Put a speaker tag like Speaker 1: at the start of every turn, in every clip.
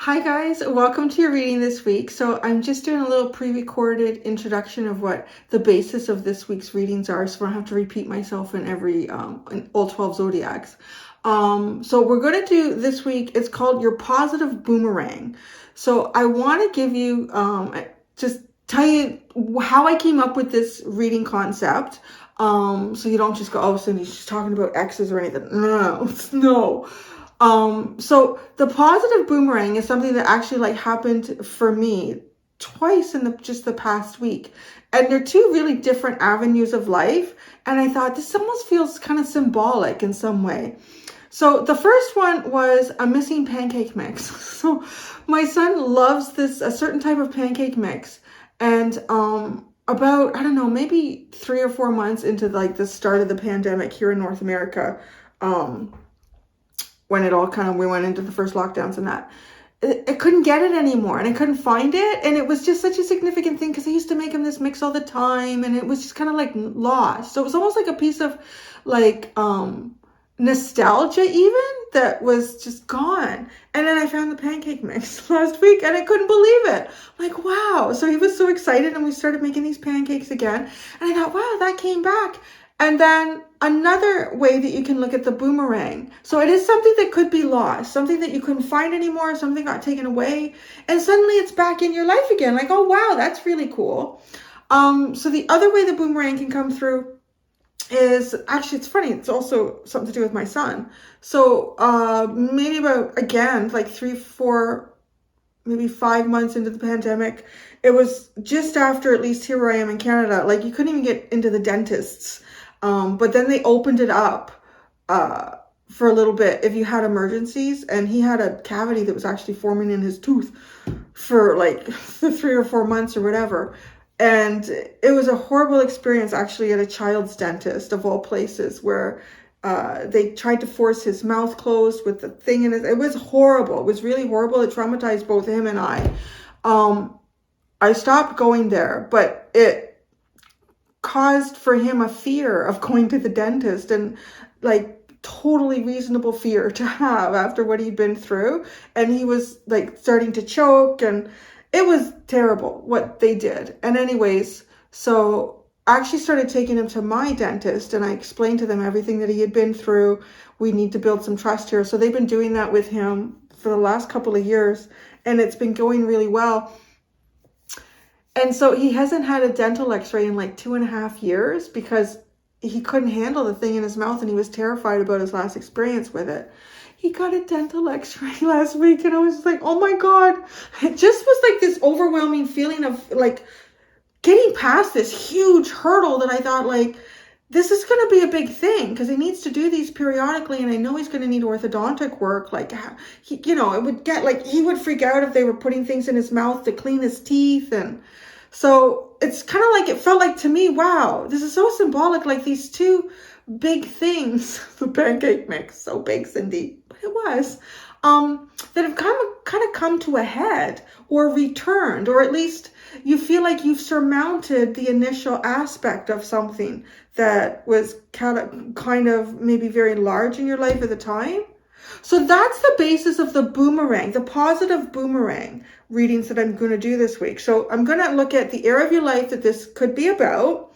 Speaker 1: Hi guys, welcome to your reading this week. So I'm just doing a little pre-recorded introduction of what the basis of this week's readings are, so I don't have to repeat myself in in all 12 zodiacs. So we're going to do this week, it's called Your Positive Boomerang. So I want to give you, just tell you how I came up with this reading concept. So you don't just go, oh, Cindy, she's talking about exes or anything. No. So the positive boomerang is something that actually happened for me twice in just the past week. And they're two really different avenues of life. And I thought this almost feels kind of symbolic in some way. So the first one was a missing pancake mix. So my son loves a certain type of pancake mix. And about, I don't know, maybe 3 or 4 months into the start of the pandemic here in North America, when it all we went into the first lockdowns and that, I couldn't get it anymore and I couldn't find it. And it was just such a significant thing because I used to make him this mix all the time and it was just kind of lost. So it was almost like a piece of nostalgia even that was just gone. And then I found the pancake mix last week and I couldn't believe it. Like, wow. So he was so excited and we started making these pancakes again. And I thought, wow, that came back. And then another way that you can look at the boomerang. So it is something that could be lost, something that you couldn't find anymore, something got taken away, and suddenly it's back in your life again. Like, oh, wow, that's really cool. So the other way the boomerang can come through is, actually, it's funny, it's also something to do with my son. So maybe about, again, 3, 4, maybe 5 months into the pandemic, it was just after, at least here where I am in Canada, you couldn't even get into the dentists. But then they opened it up for a little bit if you had emergencies, and he had a cavity that was actually forming in his tooth for 3 or 4 months or whatever. And it was a horrible experience actually at a child's dentist of all places, where they tried to force his mouth closed with the thing in it. It was horrible. It was really horrible. It traumatized both him and I. I stopped going there, but it caused for him a fear of going to the dentist, and totally reasonable fear to have after what he'd been through. And he was starting to choke, and it was terrible what they did. And anyways, so I actually started taking him to my dentist, and I explained to them everything that he had been through. We need to build some trust here. So they've been doing that with him for the last couple of years, and it's been going really well. And so he hasn't had a dental x-ray in 2.5 years because he couldn't handle the thing in his mouth and he was terrified about his last experience with it. He got a dental x-ray last week and I was like, oh my God. It just was this overwhelming feeling of getting past this huge hurdle that I thought this is going to be a big thing because he needs to do these periodically, and I know he's going to need orthodontic work. It would get he would freak out if they were putting things in his mouth to clean his teeth. And so it's kind of it felt to me, wow, this is so symbolic, these two big things. The pancake mix, so big, Cindy, but it was, that have kind of come to a head or returned, or at least you feel you've surmounted the initial aspect of something that was kind of maybe very large in your life at the time. So that's the basis of the boomerang, the positive boomerang readings that I'm going to do this week. So I'm going to look at the area of your life that this could be about,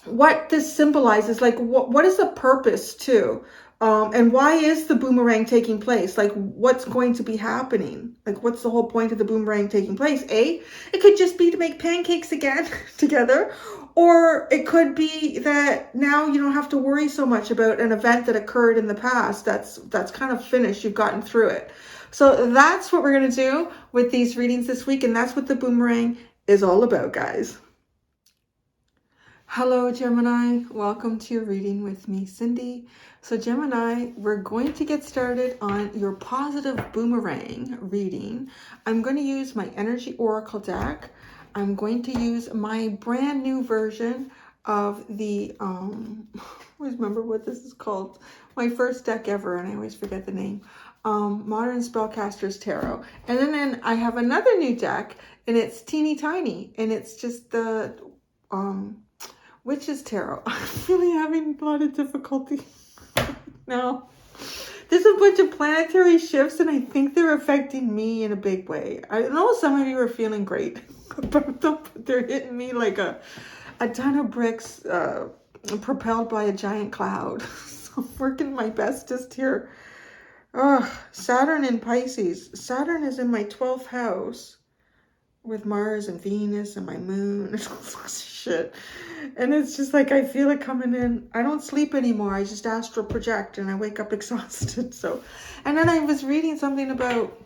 Speaker 1: what this symbolizes, what is the purpose too, and why is the boomerang taking place? What's going to be happening? What's the whole point of the boomerang taking place? It could just be to make pancakes again together, or it could be that now you don't have to worry so much about an event that occurred in the past. That's kind of finished. You've gotten through it. So that's what we're going to do with these readings this week, and that's what the boomerang is all about, guys. Hello, Gemini. Welcome to your reading with me, Cindy. So Gemini, we're going to get started on your positive boomerang reading. I'm going to use my Energy Oracle deck. I'm going to use my brand new version of the, I always remember what this is called. My first deck ever, and I always forget the name. Modern Spellcasters Tarot. And then I have another new deck, and it's teeny tiny, and it's just the, Witch's Tarot. I'm really having a lot of difficulty now. There's a bunch of planetary shifts, and I think they're affecting me in a big way. I know some of you are feeling great about them, but they're hitting me like a ton of bricks propelled by a giant cloud. So I'm working my bestest here. Saturn in Pisces. Saturn is in my 12th house with Mars and Venus and my moon and all sorts of shit. And it's just like, I feel it coming in. I don't sleep anymore. I just astral project and I wake up exhausted. So, and then I was reading something about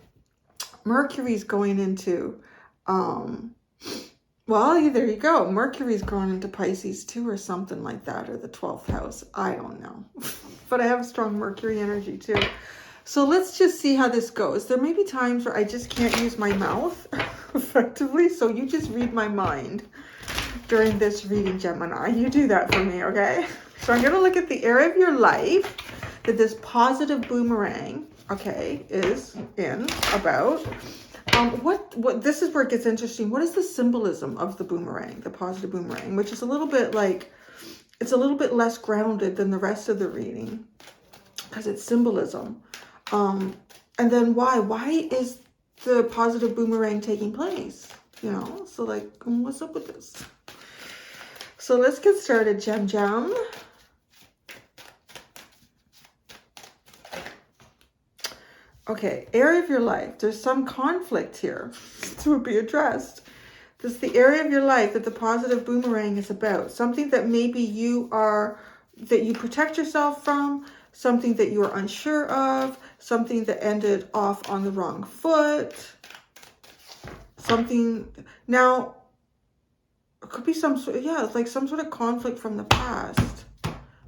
Speaker 1: Mercury's going into, well, there you go. Mercury's going into Pisces too, or something like that, or the 12th house. I don't know. But I have strong Mercury energy too. So let's just see how this goes. There may be times where I just can't use my mouth effectively. So you just read my mind during this reading, Gemini. You do that for me, okay? So I'm going to look at the area of your life that this positive boomerang, okay, is in about. What this is where it gets interesting. What is the symbolism of the boomerang, the positive boomerang, which is a little bit like, it's a little bit less grounded than the rest of the reading because it's symbolism. And then why is the positive boomerang taking place? You know, so like, what's up with this? So let's get started, Gem. Okay, area of your life. There's some conflict here to be addressed. This is the area of your life that the positive boomerang is about. Something that maybe that you protect yourself from, something that you are unsure of, something that ended off on the wrong foot, something. Now, it could be some sort of, it's like some sort of conflict from the past,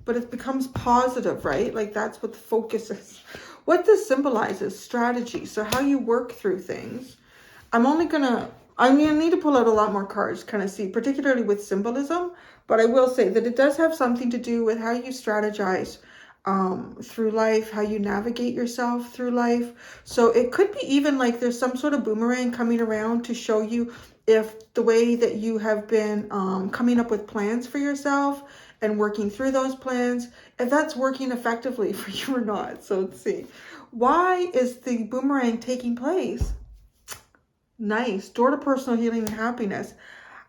Speaker 1: but it becomes positive, right? Like that's what the focus is. What this symbolizes, strategy. So how you work through things. I need to pull out a lot more cards to kind of see, particularly with symbolism, but I will say that it does have something to do with how you strategize through life, how you navigate yourself through life. So it could be even like there's some sort of boomerang coming around to show you if the way that you have been coming up with plans for yourself and working through those plans, if that's working effectively for you or not. So let's see. Why is the boomerang taking place? Nice. Door to personal healing and happiness.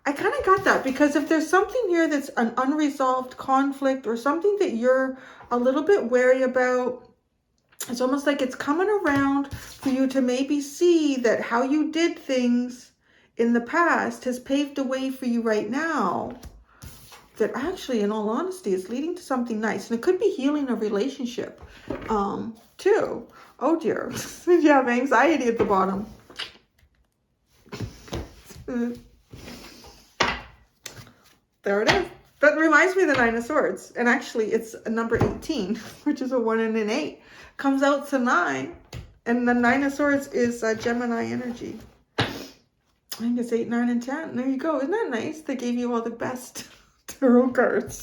Speaker 1: I kind of got that because if there's something here that's an unresolved conflict or something that you're a little bit wary about, it's almost like it's coming around for you to maybe see that how you did things in the past has paved the way for you right now. That actually, in all honesty, is leading to something nice. And it could be healing a relationship, too. Oh, dear. You have anxiety at the bottom. There it is. That reminds me of the Nine of Swords. And actually, it's a number 18, which is a 1 and an 8. Comes out to 9. And the Nine of Swords is Gemini energy. I think it's 8, 9, and 10. There you go. Isn't that nice? They gave you all the best tarot cards.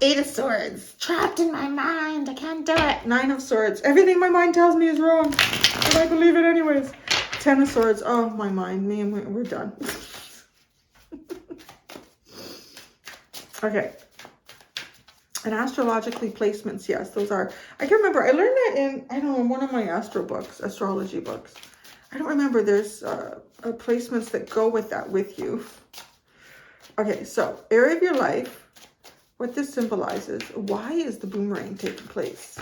Speaker 1: 8 of Swords. Trapped in my mind. I can't do it. 9 of Swords. Everything my mind tells me is wrong. But I believe it anyways. 10 of Swords. Oh, my mind. Me and we're done. Okay. And astrologically placements. Yes, those are. I can remember. I learned that in one of my astrology books. I don't remember. There's placements that go with that with you. Okay, so area of your life, what this symbolizes. Why is the boomerang taking place?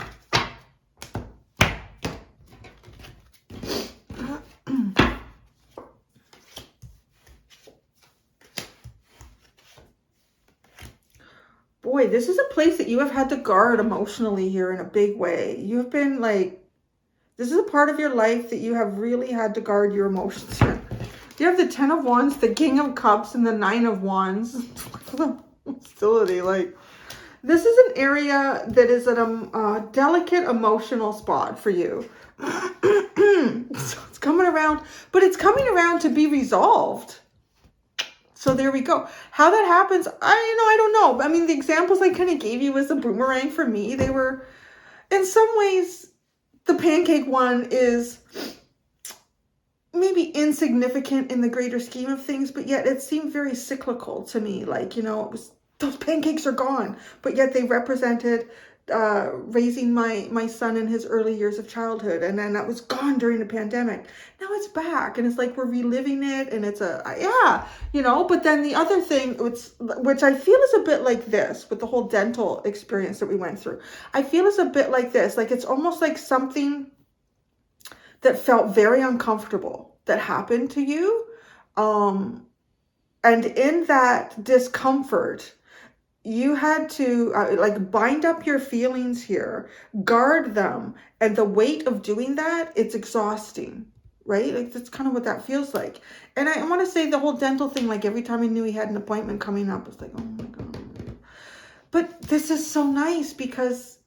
Speaker 1: Boy, this is a place that you have had to guard emotionally here in a big way. You've been like, this is a part of your life that you have really had to guard your emotions in. You have the 10 of Wands, the King of Cups, and the 9 of Wands. Hostility, like, this is an area that is at a delicate emotional spot for you. So it's coming around, but it's coming around to be resolved. So there we go. How that happens, I don't know. I mean, the examples I kind of gave you as a boomerang for me, they were, in some ways, the pancake one is maybe insignificant in the greater scheme of things, but yet it seemed very cyclical to me. Like, you know, it was, those pancakes are gone, but yet they represented raising my son in his early years of childhood, and then that was gone during the pandemic. Now it's back, and it's like we're reliving it, and it's yeah, you know. But then the other thing, which I feel is a bit like this, with the whole dental experience that we went through, I feel is a bit like this. Like, it's almost like something that felt very uncomfortable that happened to you, and in that discomfort, you had to like bind up your feelings here, guard them. And the weight of doing that, it's exhausting, right? Like, that's kind of what that feels like. And I want to say the whole dental thing, like every time I knew he had an appointment coming up, it's like, oh my God. But this is so nice because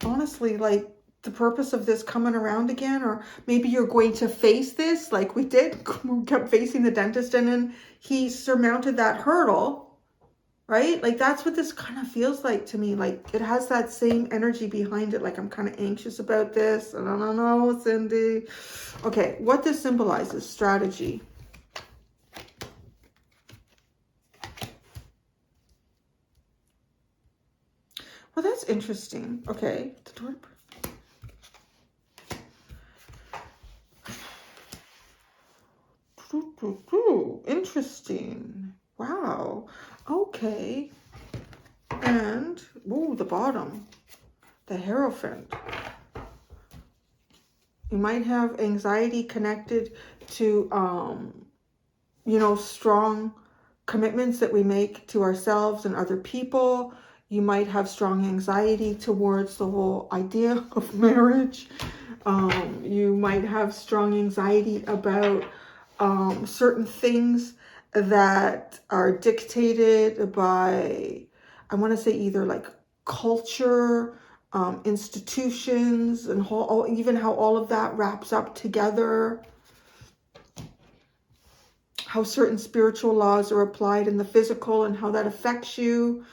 Speaker 1: honestly, like, the purpose of this coming around again, or maybe you're going to face this like we did, we kept facing the dentist, and then he surmounted that hurdle. Right? Like, that's what this kind of feels like to me. Like, it has that same energy behind it. Like, I'm kind of anxious about this. I don't know, Cindy. Okay, what this symbolizes, strategy. Well, that's interesting. Okay. The door. Interesting. Wow. Okay. And, ooh, the bottom. The Hierophant. You might have anxiety connected to, you know, strong commitments that we make to ourselves and other people. You might have strong anxiety towards the whole idea of marriage. You might have strong anxiety about certain things that are dictated by, I want to say, either like culture, institutions, and even how all of that wraps up together. How certain spiritual laws are applied in the physical and how that affects you.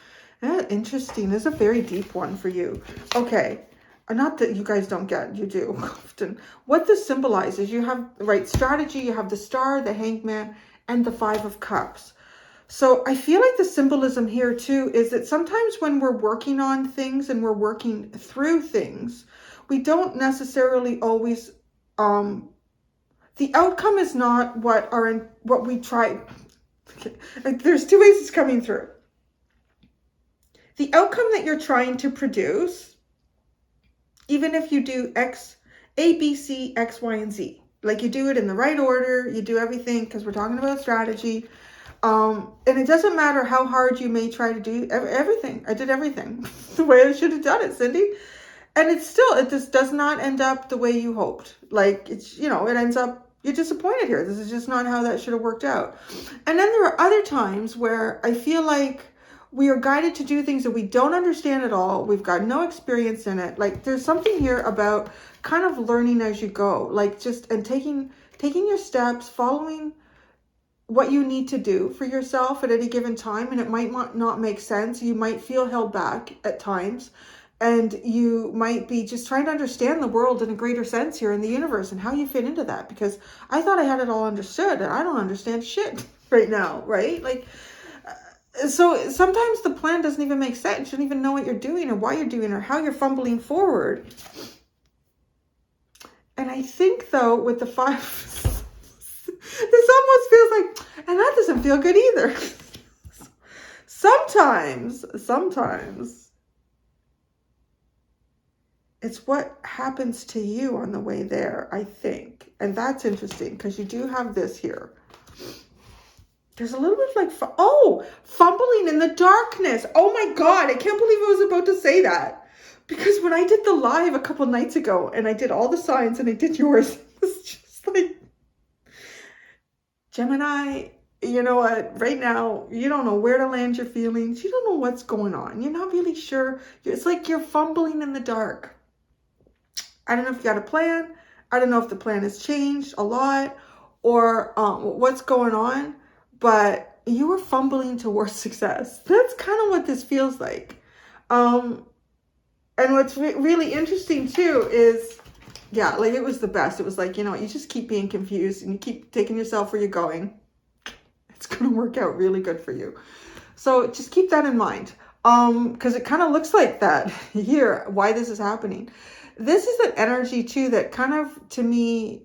Speaker 1: Interesting. This is a very deep one for you. Okay. Not that you guys don't get, you do often. What this symbolizes, you have, right, strategy, you have the Star, the Hangman, and the Five of Cups. So I feel like the symbolism here too is that sometimes when we're working on things and we're working through things, we don't necessarily always, the outcome is not what we try. Like, there's two ways it's coming through. The outcome that you're trying to produce, even if you do A, B, C, X, Y, and Z, like you do it in the right order, you do everything, because we're talking about strategy. And it doesn't matter how hard you may try to do everything. I did everything the way I should have done it, Cindy. And it just does not end up the way you hoped. Like, it's, you know, it ends up, you're disappointed here. This is just not how that should have worked out. And then there are other times where I feel like we are guided to do things that we don't understand at all. We've got no experience in it. Like, there's something here about kind of learning as you go, like and taking your steps, following what you need to do for yourself at any given time. And it might not make sense. You might feel held back at times, and you might be just trying to understand the world in a greater sense here in the universe and how you fit into that, because I thought I had it all understood, and I don't understand shit right now, right? Like, so sometimes the plan doesn't even make sense. You don't even know what you're doing or why you're doing or how you're fumbling forward. And I think, though, with the five, this almost feels like, and that doesn't feel good either. Sometimes it's what happens to you on the way there, I think. And that's interesting because you do have this here. There's a little bit like, fumbling in the darkness. Oh my God, I can't believe I was about to say that. Because when I did the live a couple nights ago and I did all the signs and I did yours, it was just like, Gemini, you know what, right now, you don't know where to land your feelings. You don't know what's going on. You're not really sure. It's like you're fumbling in the dark. I don't know if you got a plan. I don't know if the plan has changed a lot or what's going on. But you were fumbling towards success. That's kind of what this feels like. And what's really interesting too is Yeah, like it was the best. It was like, you know, you just keep being confused and you keep taking yourself where you're going. It's going to work out really good for you. So just keep that in mind. Because it kind of looks like that here, why this is happening. This is an energy too that kind of, to me,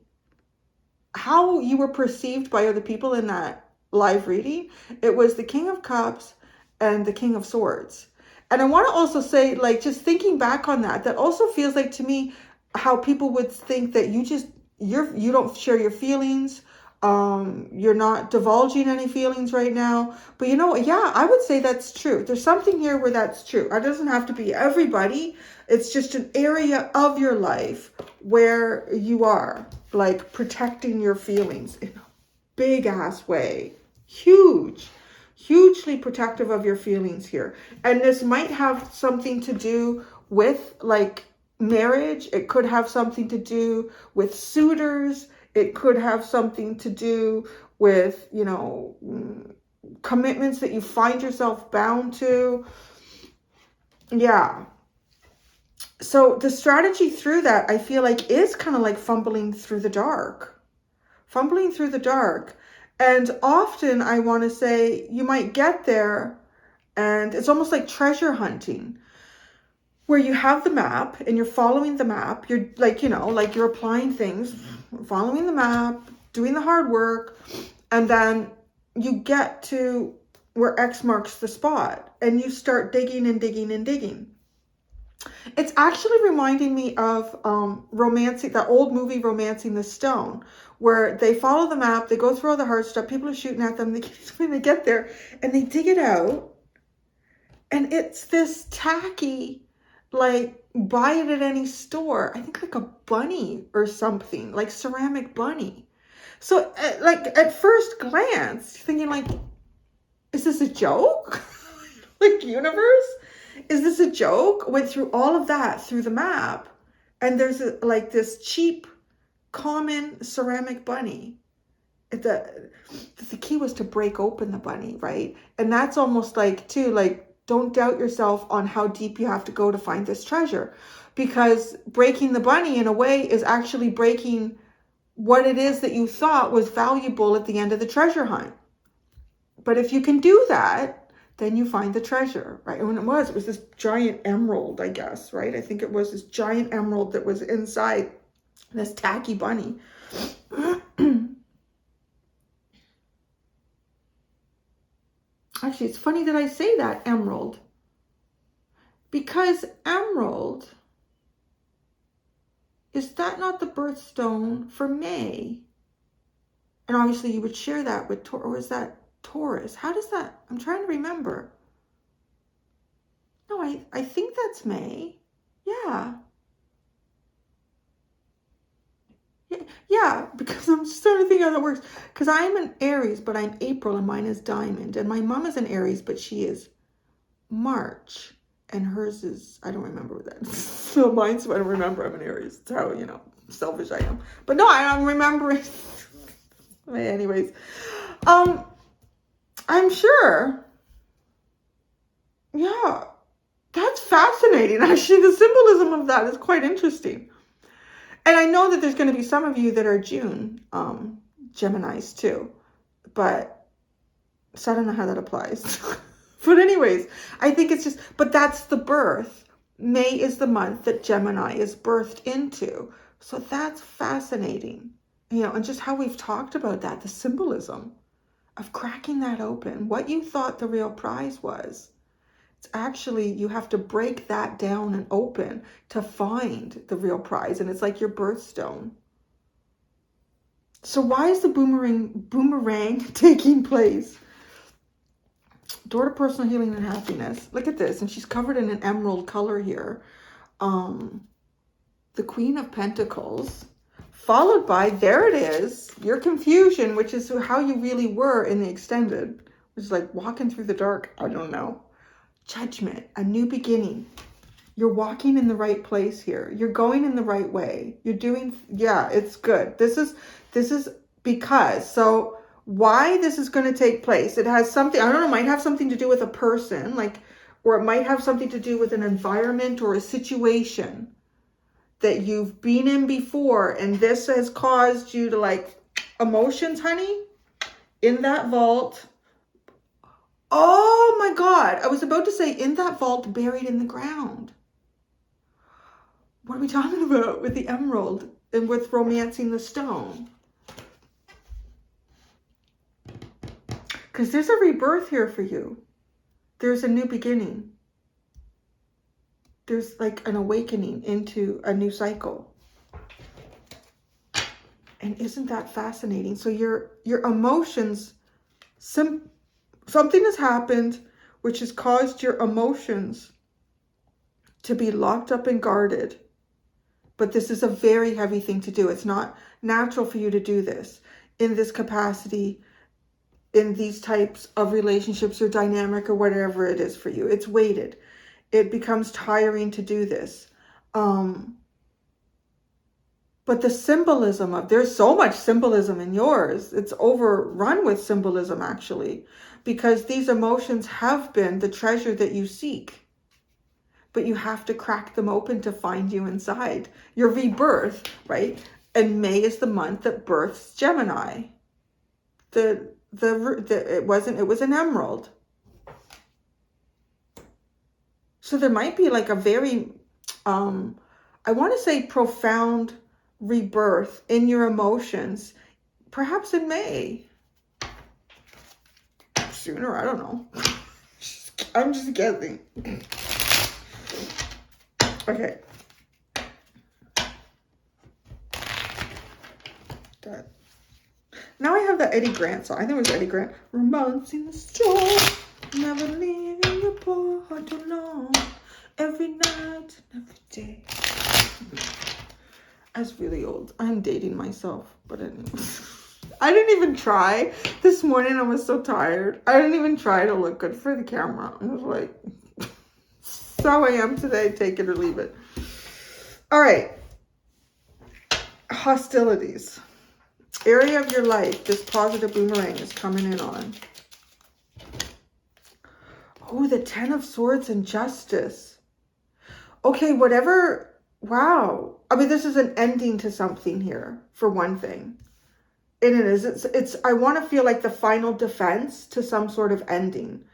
Speaker 1: how you were perceived by other people in that live reading. It was the King of Cups and the King of Swords. And I want to also say, like, just thinking back on that, that also feels like to me how people would think that you don't share your feelings. You're not divulging any feelings right now. But you know what? Yeah, I would say that's true. There's something here where that's true. It doesn't have to be everybody. It's just an area of your life where you are like protecting your feelings in a big ass way. Hugely protective of your feelings here. And this might have something to do with like marriage. It could have something to do with suitors. It could have something to do with, you know, commitments that you find yourself bound to. Yeah. So the strategy through that, I feel like, is kind of like fumbling through the dark. Fumbling through the dark. And often I want to say you might get there and it's almost like treasure hunting, where you have the map and you're following the map. You're like, you know, like you're applying things, following the map, doing the hard work. And then you get to where X marks the spot and you start digging and digging and digging. It's actually reminding me of Romancing, that old movie Romancing the Stone, where they follow the map, they go through all the hard stuff, people are shooting at them, they get there and they dig it out. And it's this tacky, like, buy it at any store. I think like a bunny or something, like ceramic bunny. So like at first glance, thinking like, is this a joke? Like, universe? Is this a joke? Went through all of that through the map. And there's like this cheap, common ceramic bunny. The key was to break open the bunny, right? And that's almost like, too, like, don't doubt yourself on how deep you have to go to find this treasure. Because breaking the bunny, in a way, is actually breaking what it is that you thought was valuable at the end of the treasure hunt. But if you can do that, then you find the treasure, right? And when it was this giant emerald, I guess, right? I think it was this giant emerald that was inside this tacky bunny. Actually, it's funny that I say that, emerald. Because emerald, is that not the birthstone for May? And obviously you would share that with Taurus, or is that Taurus? How does that, I'm trying to remember. No, I think that's May. Yeah. Yeah, because I'm just trying to think how that works. Because I am an Aries, but I'm April and mine is Diamond. And my mom is an Aries, but she is March. And hers is, I don't remember what that is. So mine's, I don't remember I'm an Aries. That's how, you know, selfish I am. But no, I'm remembering. Anyways, I'm sure. Yeah, that's fascinating. Actually, the symbolism of that is quite interesting. And I know that there's going to be some of you that are June Geminis too. But so I don't know how that applies. But anyways, I think it's just, but that's the birth. May is the month that Gemini is birthed into. So that's fascinating. You know, and just how we've talked about that, the symbolism of cracking that open, what you thought the real prize was. It's actually, you have to break that down and open to find the real prize. And it's like your birthstone. So why is the boomerang taking place? Door to personal healing and happiness. Look at this. And she's covered in an emerald color here. The Queen of Pentacles. Followed by, there it is, your confusion, which is how you really were in the extended. Which is like walking through the dark. I don't know. Judgment. A new beginning. You're walking in the right place here. You're going in the right way. You're doing, yeah, it's good. This is because, so why this is going to take place. It has something, I don't know, might have something to do with a person, like, or it might have something to do with an environment or a situation that you've been in before, and this has caused you to like emotions, honey, in that vault. Oh my God. I was about to say in that vault buried in the ground. What are we talking about with the emerald and with romancing the stone? Because there's a rebirth here for you. There's a new beginning. There's like an awakening into a new cycle. And isn't that fascinating? So your emotions, something has happened which has caused your emotions to be locked up and guarded. But this is a very heavy thing to do. It's not natural for you to do this in this capacity, in these types of relationships or dynamic or whatever it is for you. It's weighted. It becomes tiring to do this. But the symbolism of, there's so much symbolism in yours. It's overrun with symbolism, actually, because these emotions have been the treasure that you seek. But you have to crack them open to find you inside. Your rebirth, right? And May is the month that births Gemini. It was an emerald. So there might be like a very, I want to say profound rebirth in your emotions, perhaps in May. Sooner, I don't know. I'm just guessing. Okay. That. Now I have the Eddie Grant song. I think it was Eddie Grant. Romancing the storm, never leaving your port alone. Every night, every day. That's really old. I'm dating myself, but anyway. I didn't even try. This morning I was so tired. I didn't even try to look good for the camera. I was like, that's how I am today. Take it or leave it. All right. Hostilities. Area of your life this positive boomerang is coming in on. Oh, the Ten of Swords and Justice. Okay, whatever. Wow. I mean, this is an ending to something here, for one thing. And it is. It's. I want to feel like the final defense to some sort of ending.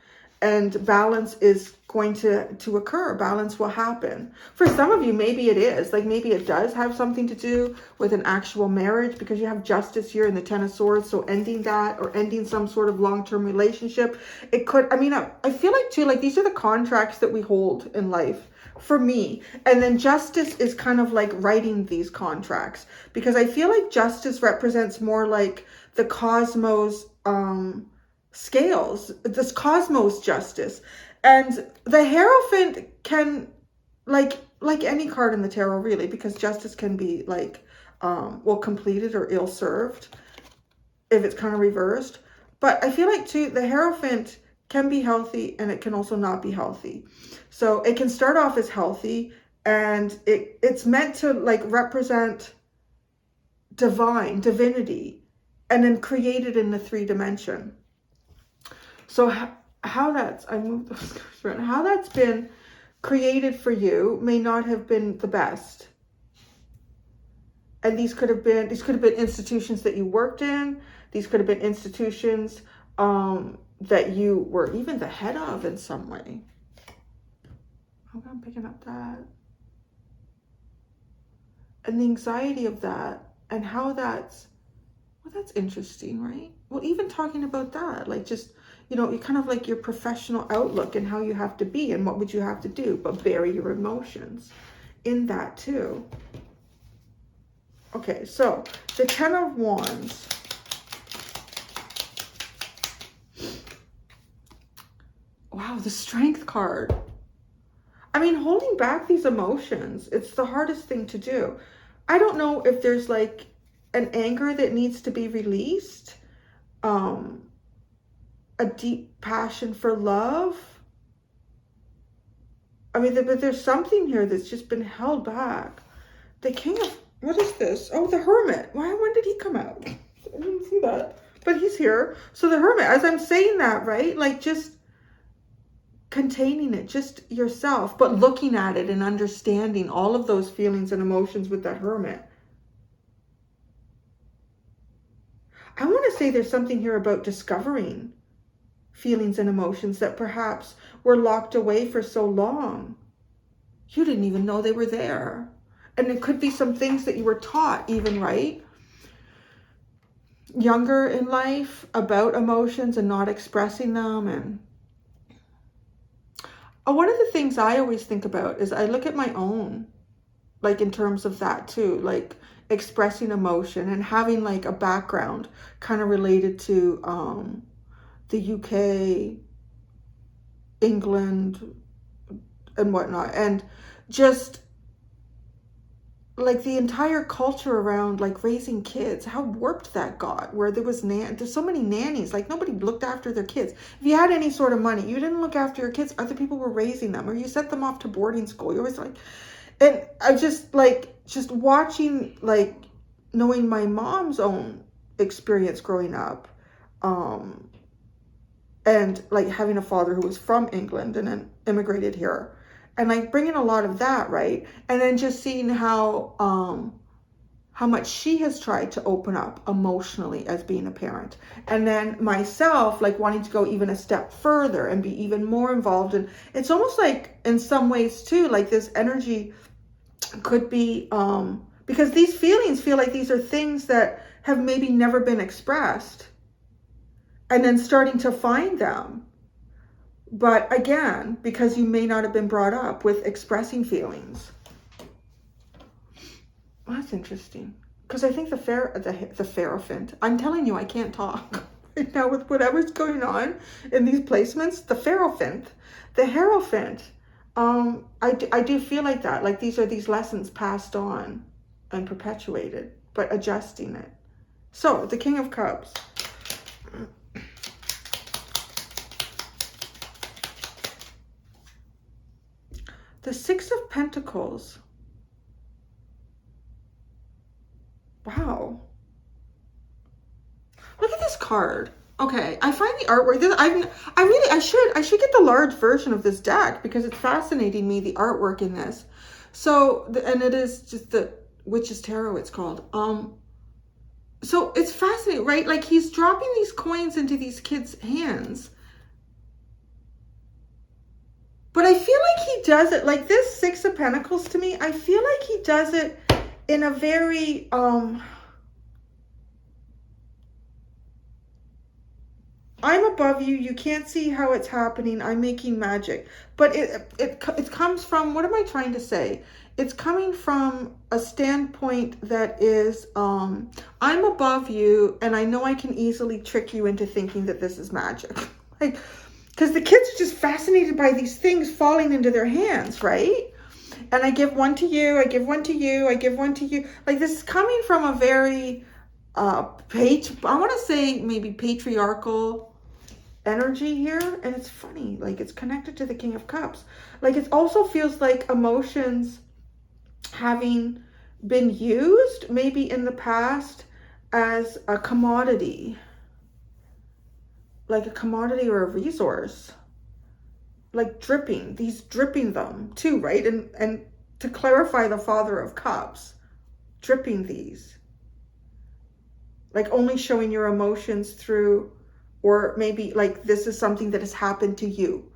Speaker 1: And balance is going to occur. Balance will happen. For some of you, maybe it is. Like maybe it does have something to do with an actual marriage because you have justice here in the Ten of Swords. So ending that or ending some sort of long-term relationship. It could, I mean, I feel like too, like these are the contracts that we hold in life for me. And then justice is kind of like writing these contracts because I feel like justice represents more like the cosmos, scales, this cosmos justice. And the Hierophant can, like any card in the tarot really, because justice can be like, well, completed or ill-served if it's kind of reversed. But I feel like too, the Hierophant can be healthy and it can also not be healthy. So it can start off as healthy and it's meant to like represent divinity and then created in the 3-dimension. So how that's, I moved those cards around, how that's been created for you may not have been the best. And these could have been institutions that you worked in. These could have been institutions that you were even the head of in some way. Okay, I'm picking up that. And the anxiety of that and how that's, well, that's interesting, right? Well, even talking about that, like just, you know, you kind of like your professional outlook and how you have to be and what would you have to do, but bury your emotions in that too. Okay, so the Ten of Wands. Wow, the Strength card. I mean, holding back these emotions, it's the hardest thing to do. I don't know if there's like an anger that needs to be released. A deep passion for love. I mean, but there's something here that's just been held back. The King of, what is this? Oh, the Hermit. When did he come out? I didn't see that. But he's here. So the Hermit, as I'm saying that, right? Like just containing it, just yourself, but looking at it and understanding all of those feelings and emotions with the Hermit. I want to say there's something here about discovering feelings and emotions that perhaps were locked away for so long. You didn't even know they were there. And it could be some things that you were taught even, right? Younger in life about emotions and not expressing them. And one of the things I always think about is I look at my own, like in terms of that too, like expressing emotion and having like a background kind of related to the UK, England, and whatnot, and just like the entire culture around like raising kids, how warped that got, where there's so many nannies, like nobody looked after their kids. If you had any sort of money, you didn't look after your kids, other people were raising them, or you sent them off to boarding school. You always like, and I just watching, like knowing my mom's own experience growing up, and like having a father who was from England and then immigrated here, and like bringing a lot of that, right? And then just seeing how much she has tried to open up emotionally as being a parent. And then myself, like wanting to go even a step further and be even more involved. And it's almost like in some ways too, like this energy could be, because these feelings feel like these are things that have maybe never been expressed, and then starting to find them. But again, because you may not have been brought up with expressing feelings. Well, that's interesting. Because I think the Pharophant, I'm telling you, I can't talk right now with whatever's going on in these placements. The Pharophant, the Hierophant, I do feel like that. Like these are these lessons passed on and perpetuated, but adjusting it. So the King of Cups. The Six of Pentacles. Wow. Look at this card. Okay, I find the artwork. I should get the large version of this deck because it's fascinating me, the artwork in this. So, and it is just the Witch's Tarot, it's called. So it's fascinating, right? Like he's dropping these coins into these kids' hands. But I feel like he does it, like this Six of Pentacles to me, I feel like he does it in a very, I'm above you, you can't see how it's happening, I'm making magic. But it comes from, what am I trying to say? It's coming from a standpoint that is, I'm above you, and I know I can easily trick you into thinking that this is magic. Like, because the kids are just fascinated by these things falling into their hands, right? And I give one to you, I give one to you, I give one to you. Like this is coming from a very, I want to say maybe patriarchal energy here. And it's funny, like it's connected to the King of Cups. Like it also feels like emotions having been used maybe in the past as a commodity. Like a commodity or a resource, like dripping them too, right? And to clarify the Father of Cups, dripping these, like only showing your emotions through, or maybe like this is something that has happened to you,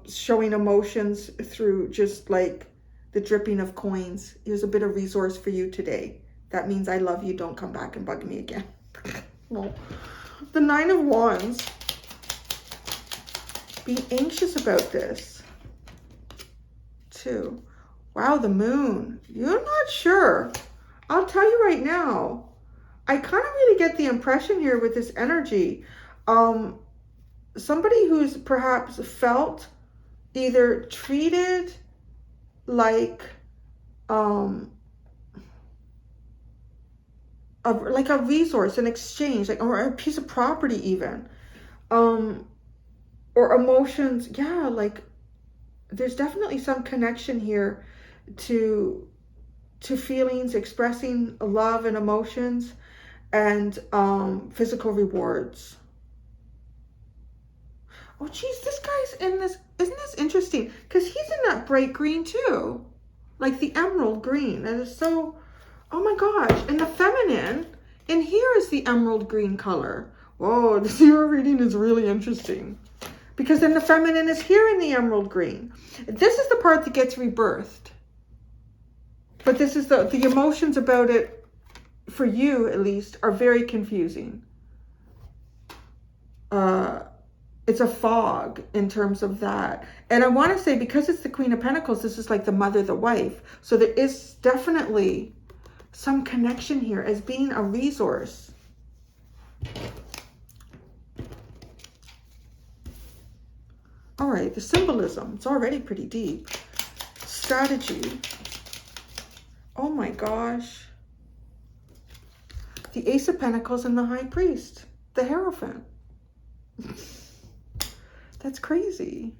Speaker 1: showing emotions through just like the dripping of coins. Here's a bit of resource for you today. That means I love you. Don't come back and bug me again. Well, the Nine of Wands. Be anxious about this too. Wow, the Moon. You're not sure. I'll tell you right now. I kind of really get the impression here with this energy. Somebody who's perhaps felt either treated like like a resource, an exchange, like, or a piece of property even, or emotions. Yeah, like there's definitely some connection here to feelings, expressing love and emotions, and physical rewards. Oh, geez, this guy's in this. Isn't this interesting? Because he's in that bright green too. Like the emerald green. That is so, oh my gosh. And the feminine, in here is the emerald green color. Whoa, the zero reading is really interesting. Because then the feminine is here in the emerald green. This is the part that gets rebirthed. But this is the emotions about it, for you at least, are very confusing. It's a fog in terms of that. And I want to say, because it's the Queen of Pentacles, this is like the mother, the wife. So there is definitely some connection here as being a resource. All right, the symbolism. It's already pretty deep. Strategy. Oh my gosh. The Ace of Pentacles and the High Priest. The Hierophant. That's crazy.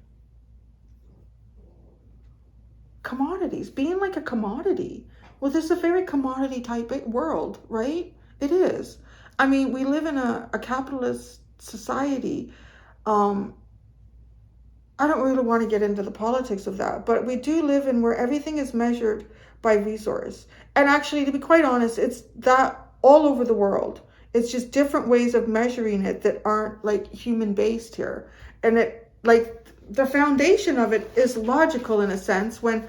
Speaker 1: Commodities. Being like a commodity. Well, this is a very commodity type world, right? It is. I mean, we live in a capitalist society. I don't really want to get into the politics of that, but we do live in where everything is measured by resource. And actually, to be quite honest, it's that all over the world. It's just different ways of measuring it that aren't like human based here. And it, like, the foundation of it is logical in a sense when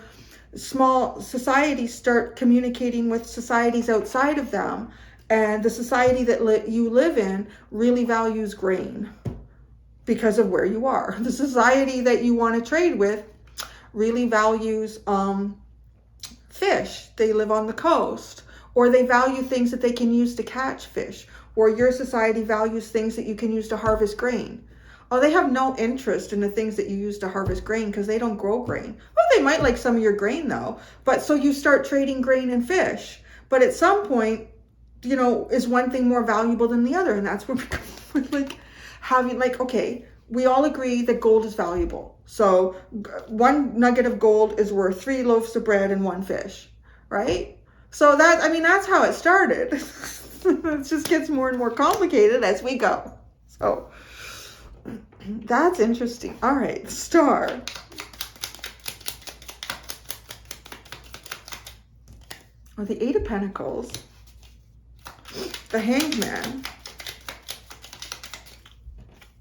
Speaker 1: small societies start communicating with societies outside of them, and the society that you live in really values grain because of where you are. The society that you want to trade with really values fish. They live on the coast, or they value things that they can use to catch fish, or your society values things that you can use to harvest grain. Oh, they have no interest in the things that you use to harvest grain because they don't grow grain. Well, they might like some of your grain though. But so you start trading grain and fish. But at some point, you know, is one thing more valuable than the other? And that's where we're like having, like, okay, we all agree that gold is valuable. So one nugget of gold is worth 3 loaves of bread and 1 fish, right? So that, I mean, that's how it started. It just gets more and more complicated as we go. So that's interesting. All right, star. Well, the 8 of Pentacles, the Hanged Man,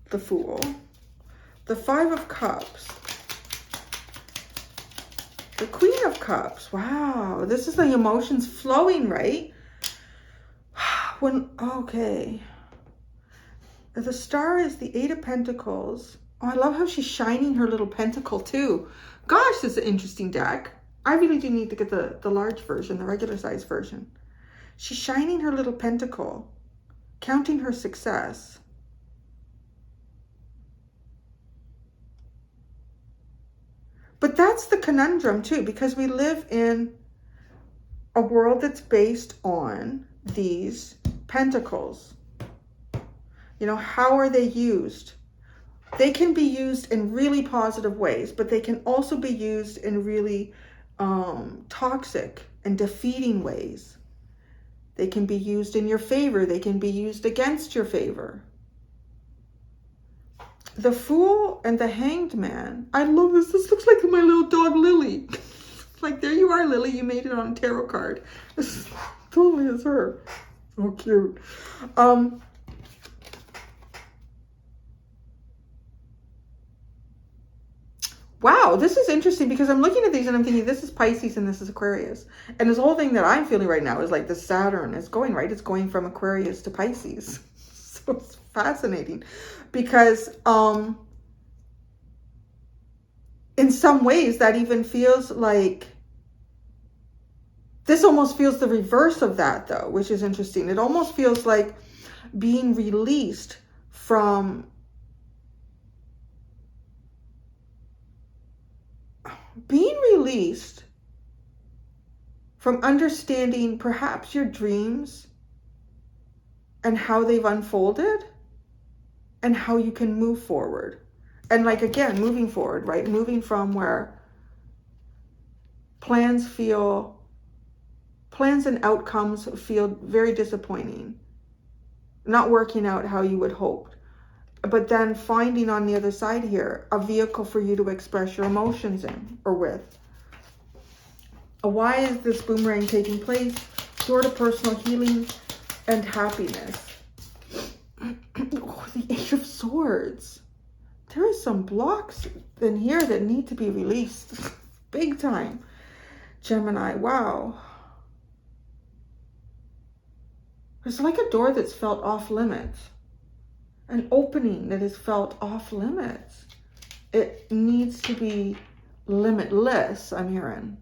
Speaker 1: the Fool, the 5 of Cups, the Queen of Cups. Wow, this is the emotions flowing, right? Okay. The star is the 8 of Pentacles. Oh, I love how she's shining her little pentacle too. Gosh, this is an interesting deck. I really do need to get the large version, the regular size version. She's shining her little pentacle, counting her success. But that's the conundrum too, because we live in a world that's based on these pentacles. You know, how are they used? They can be used in really positive ways, but they can also be used in really toxic and defeating ways. They can be used in your favor. They can be used against your favor. The Fool and the Hanged Man. I love this. This looks like my little dog, Lily. Like, there you are, Lily. You made it on a tarot card. This totally is her. So cute. Wow, this is interesting because I'm looking at these and I'm thinking this is Pisces and this is Aquarius. And this whole thing that I'm feeling right now is like the Saturn is going, right? It's going from Aquarius to Pisces. So it's fascinating because in some ways that even feels like, this almost feels the reverse of that though, which is interesting. It almost feels like being released from understanding perhaps your dreams and how they've unfolded and how you can move forward. And like, again, moving forward, right? Moving from where plans and outcomes feel very disappointing, not working out how you would hope. but then finding on the other side here a vehicle for you to express your emotions in or with. Why is this boomerang taking place? Door to personal healing and happiness. Oh, the Eight of Swords. There are some blocks in here that need to be released. Big time. Gemini, wow. It's like a door that's felt off limits. An opening that is felt off limits. It needs to be limitless, I'm hearing.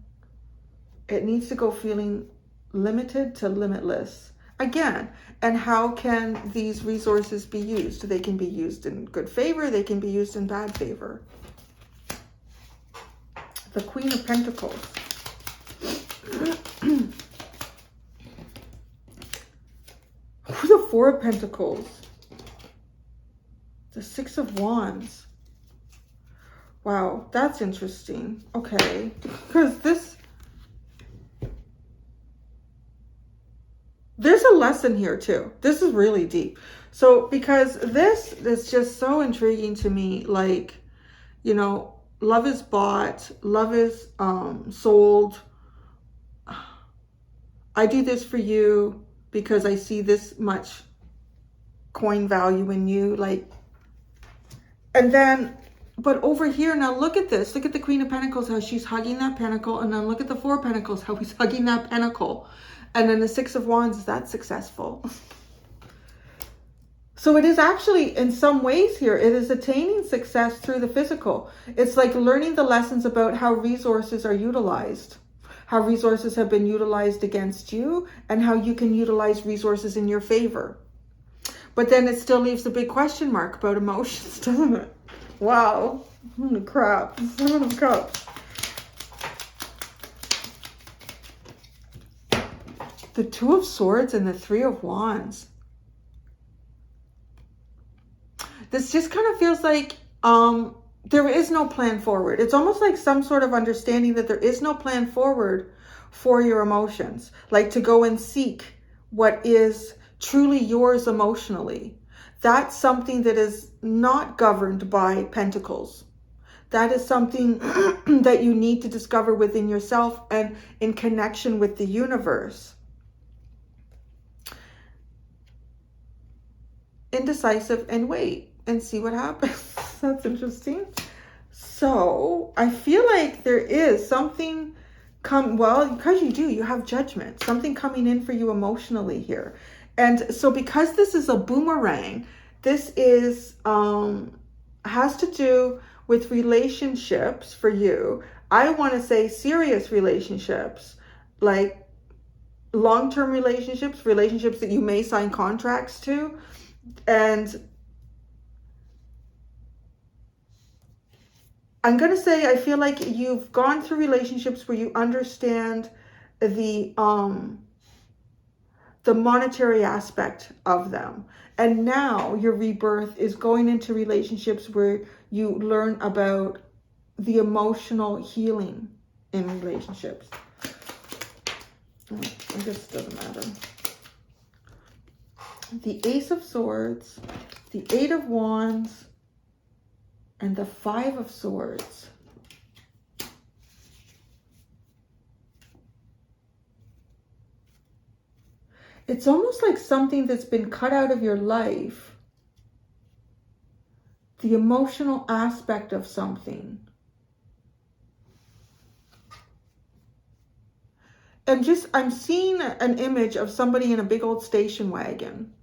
Speaker 1: It needs to go feeling limited to limitless. Again, and how can these resources be used? They can be used in good favor. They can be used in bad favor. The Queen of Pentacles. The Four of Pentacles. The Six of Wands. Wow, that's interesting. Okay, because there's a lesson here too. This is really deep. So because this is just so intriguing to me, like, you know, love is bought, love is sold. I do this for you because I see this much coin value in you, like, and then, but over here, now look at this. Look at the Queen of Pentacles, how she's hugging that pentacle, and then look at the Four of Pentacles, how he's hugging that pentacle. And then the Six of Wands, is that successful? So it is actually, in some ways here, it is attaining success through the physical. It's like learning the lessons about how resources are utilized, how resources have been utilized against you, and how you can utilize resources in your favor. But then it still leaves a big question mark about emotions, doesn't it? Wow. Holy crap. Seven of Cups. The Two of Swords and the Three of Wands. This just kind of feels like there is no plan forward. It's almost like some sort of understanding that there is no plan forward for your emotions. Like to go and seek what is truly yours emotionally. That's something that is not governed by pentacles. That is something that you need to discover within yourself and in connection with the universe. Indecisive and wait and see what happens. That's interesting. So I feel like there is something well, because you have judgment, something coming in for you emotionally here. And so because this is a boomerang, this is has to do with relationships for you. I want to say serious relationships, like long-term relationships, relationships that you may sign contracts to. And I'm going to say, I feel like you've gone through relationships where you understand the monetary aspect of them. And now your rebirth is going into relationships where you learn about the emotional healing in relationships. I guess it doesn't matter. The Ace of Swords, the Eight of Wands, and the Five of Swords. It's almost like something that's been cut out of your life. The emotional aspect of something. And I'm seeing an image of somebody in a big old station wagon,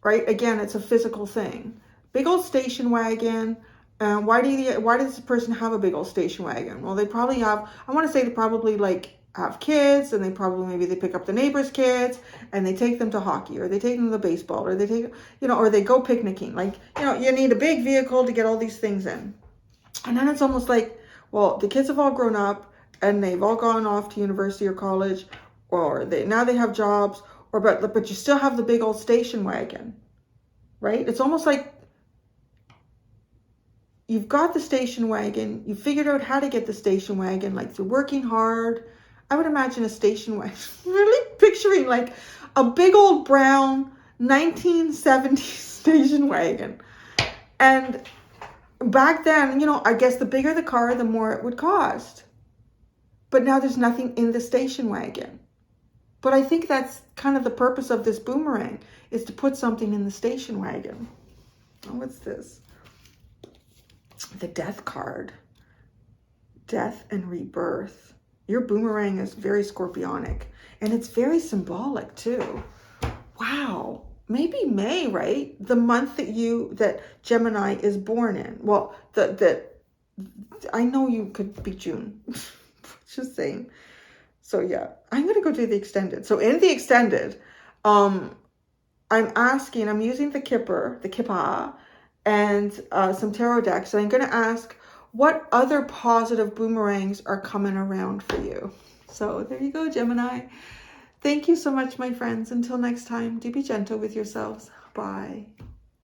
Speaker 1: right? Again, it's a physical thing. Big old station wagon. Why does this person have a big old station wagon? Well, they probably have, I want to say they probably like have kids, and maybe they pick up the neighbor's kids and they take them to hockey, or they take them to baseball, or they take, or they go picnicking. Like, you need a big vehicle to get all these things in. And then it's almost like, well, the kids have all grown up and they've all gone off to university or college, or now they have jobs, but you still have the big old station wagon, right? It's almost like you've got the station wagon, you figured out how to get the station wagon, like through working hard. I would imagine a station wagon, really picturing like a big old brown 1970s station wagon. And back then, you know, I guess the bigger the car, the more it would cost. But now there's nothing in the station wagon. But I think that's kind of the purpose of this boomerang, is to put something in the station wagon. Oh, what's this? The death card. Death and rebirth. Your boomerang is very scorpionic. And it's very symbolic too. Wow. Maybe May, right? The month that Gemini is born in. Well, I know you could be June. Just saying. So yeah, I'm going to go do the extended. So in the extended, I'm using the Kippa, and some tarot decks. And I'm going to ask, what other positive boomerangs are coming around for you? So there you go, Gemini. Thank you so much, my friends. Until next time, do be gentle with yourselves. Bye.